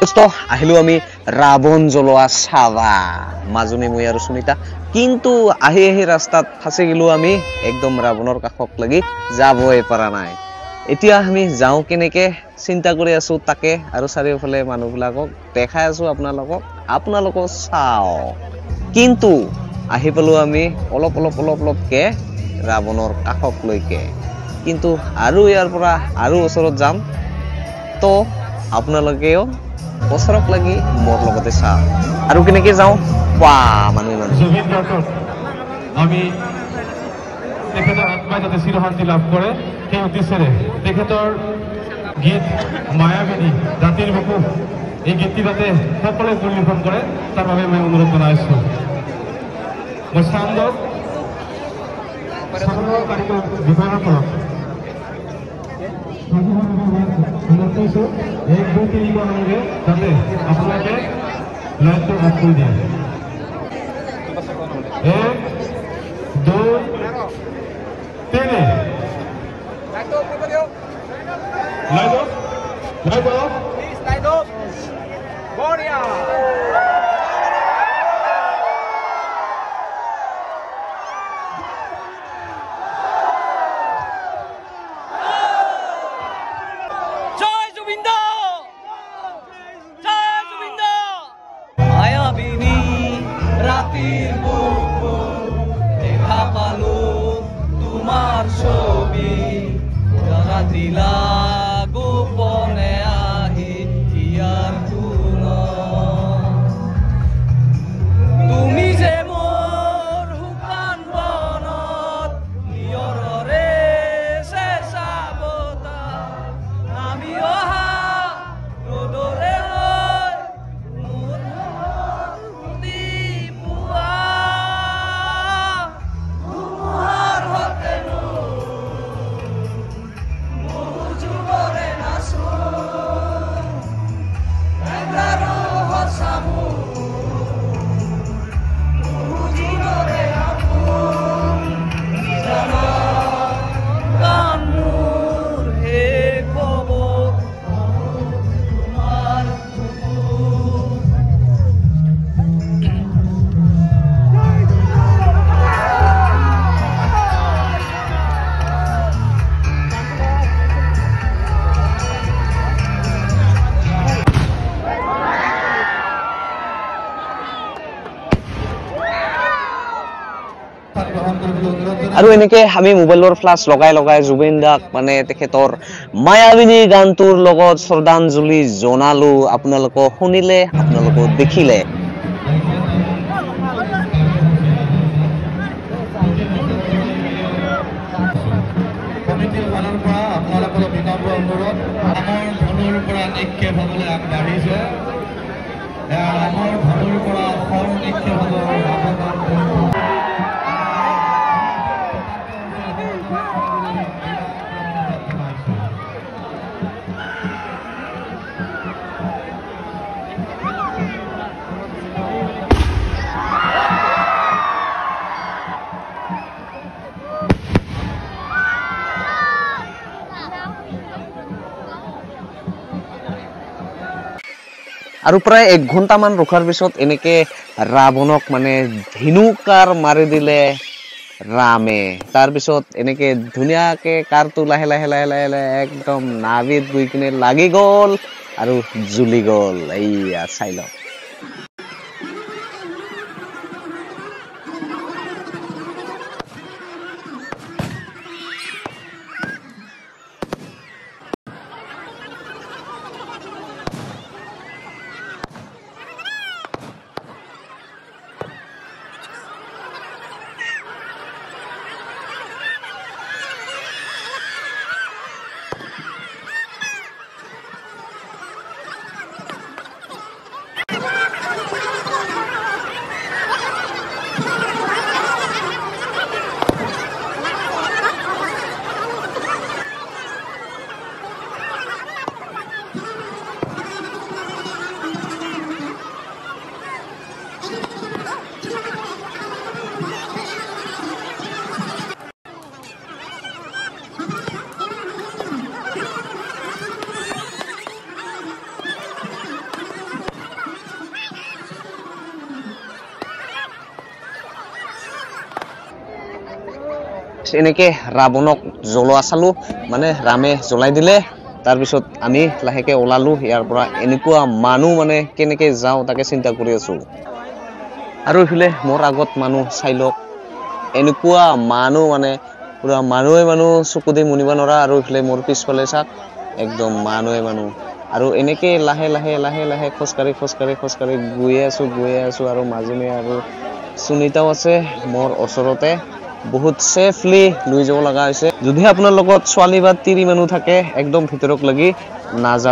আহিলো আমি ৰাৱণ জ্বলোৱা চাবা মাজনী মই আৰু সুনিতা কিন্তু আহি ৰাস্তাত ফাঁচি গেলো আমি একদম ৰাৱণৰ কাষক লাগি যাবই পৰা নাই এতিয়া আমি যাও কেনেকে চিন্তা কৰি আছো তাকে আৰু চাৰিওফালে মানুহবিলাকক দেখাই আছো আপোনালোকক চাও কিন্তু আহি পালো আমি অলপকে ৰাৱণৰ কাষক লৈকে কিন্তু আৰু ইয়াৰ পৰা আৰু ওচৰত যাম তো আপোনালোকেও ওচৰত লাগি মোৰ লগতে চাওক আৰু কেনেকে যাও পা মানুহ আমি তেখেতৰ আত্মাই যাতে চিৰশান্তি লাভ কৰে সেই উদ্দেশ্যেৰে তেখেতৰ গীত মায়াবিনী জাতিৰ বুকু এই গীতটি যাতে সকলোৱে পৰিৱেশন কৰে তাৰ বাবে মই অনুৰোধ জনাইছোঁ মই চাউণ্ডৰ কাৰিকৰ বিভাগৰ পৰা এক দুই তিনিবাৰ মানকে যাতে আপোনালোকে লাইটটো অফ কৰি দিয়ে এক দুই তিনি লাইট অফ বঢ়িয়া আৰু এনেকে আমি মোবাইলৰ ফ্লাছ লগাই জুবিন দাক মানে তেখেতৰ মায়াবিনী গানটোৰ লগত শ্ৰদ্ধাঞ্জলি জনালো আপোনালোকক শুনিলে আপোনালোকক দেখিলে কমিটিৰ ফালৰ পৰা আপোনালোকৰ বিনম্ৰ অনুৰোধ আমাৰ ধনুৰ পৰা নিক্ষেপ হ'বলৈ আগবাঢ়িছে আমাৰ ধনুৰ পৰা ফল নিক্ষেপ হ'ব আৰু প্ৰায় 1 ঘণ্টামান ৰখাৰ পিছত এনেকে ৰাৱণক মানে ধেনুকাৰ মাৰি দিলে ৰামে তাৰ পিছত এনেকে ধুনীয়াকে কাৰটো লাহে একদম নাভিত গৈ কিনে লাগি গ'ল আৰু জ্বলি গ'ল এইয়া চাই লওক এনেকে ৰাৱণক জ্বলোৱা চালো মানে ৰামে জ্বলাই দিলে তাৰপিছত আমি লাহেকে ওলালো ইয়াৰ পৰা এনেকুৱা মানুহ মানে কেনেকে যাওঁ তাকে চিন্তা কৰি আছো আৰু ইফালে মোৰ আগত মানুহ চাই লওক এনেকুৱা মানুহ মানে পুৰা মানুহে মানুহ চকু দি মুনিব নোৱাৰা আৰু ইফালে মোৰ পিছফালে চাক একদম মানুহে মানুহ আৰু এনেকে লাহে লাহে লাহে লাহে খোজকাঢ়ি গৈ আছো আৰু মাজনী আৰু সুনিতাও আছে মোৰ ওচৰতে বহুত সেফলি লৈ যাব লগা হৈছে যদি আপোনাৰ লগত ছোৱালী বা তিৰি মানুহ থাকে একদম ভিতৰক লাগি নাযাব